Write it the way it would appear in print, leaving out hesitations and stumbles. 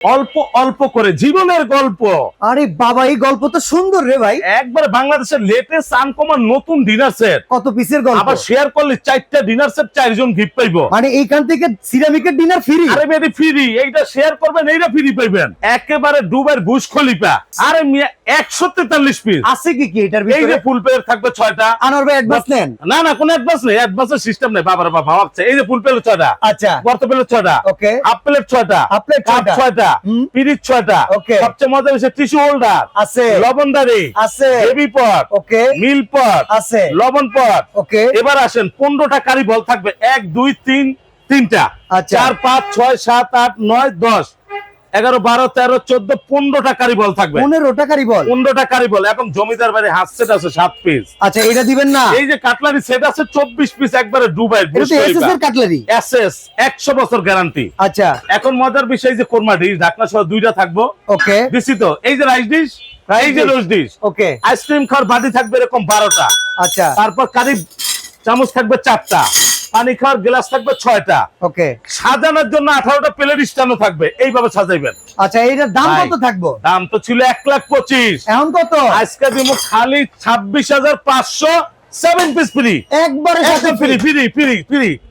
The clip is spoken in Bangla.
অল্প অল্প করে জীবনের গল্প। আরে বাবা, এই গল্প তো সুন্দর রে ভাই। একবার বাংলাদেশের লেটেস্ট আনকমন নতুন ডিনার সেট। কত পিসের গল্প? আবার শেয়ার করলে 4টা ডিনার সেট 4 জন গিফট পাইবো। মানে এইখান থেকে সিরামিকের ডিনার ফ্রি? আরে মেয়েদি ফ্রি, এইটা শেয়ার করবেন এইটা ফ্রি পাইবেন। একেবারে দুবাইয়ের বুর্জ খলিফা। আরে মিয়া 143 পিস আছে কি কি এটার এই ভিতরে? যে ফুল প্লেট থাকবে 6টা। আনোয়ার ভাই অ্যাডভান্স নেন? না না, কোনো অ্যাডভান্স নেই, অ্যাডভান্সের সিস্টেম নেই। বাবার বাবা ভাবছে এই যে ফুল প্লেট 6টা, আচ্ছা বর্ত প্লেট 6টা, ওকে, হাফ প্লেট 6টা, হাফ প্লেট কাপ 6টা, 6টা, পিরিচ 6টা, ওকে, সবচেয়ে মজা হচ্ছে টিস্যু হোল্ডার আছে, লবণদারি আছে, বেবি পট, ওকে, মিল পট, আছে, লবণ পট, ওকে। এবার আসেন 15টা কারি বল থাকবে। 1 2 3 3টা, আচ্ছা, 4 5 6 7 8 9 10 11 12 13 14 15টা কারি বল থাকবে। 15 টাকারই বল? 15টা কারি বল। এবং জমিদার বাড়ি হাত সেট আছে 7 পিস। আচ্ছা, এটা দিবেন না? এই যে কাটলারি সেট আছে 24 পিস, একবারে দুবাইয়ের এটা তো এসএস এর কাটলারি। এসএস 100 বছর গ্যারান্টি। আচ্ছা, এখন মজার বিষয় যে কোরমা ডিশ ঢাকনা সহ 2টা থাকবো। ওকে, দিছি তো। এই যে রাইস ডিশ, এই যে রোজ ডিশ, ওকে, আইসক্রিম খাওয়ার বাটি থাকবে এরকম 12টা। আচ্ছা, তারপর কারি চামচ থাকবে 4টা, পানি খাওয়ার গ্লাস থাকবে 6টা। ওকে। সাজানোর জন্য 18টা প্লেট স্ট্যান্ডও থাকবে। এইভাবে সাজাইবেন। আচ্ছা, এটার দাম ভাই, কত থাকবো? দাম তো ছিল 1,25,000, এখন কত? আজকে দিব খালি 26,500। 7 পিস ফ্রি, একবারে সাথে ফ্রি ফ্রি ফ্রি ফ্রি।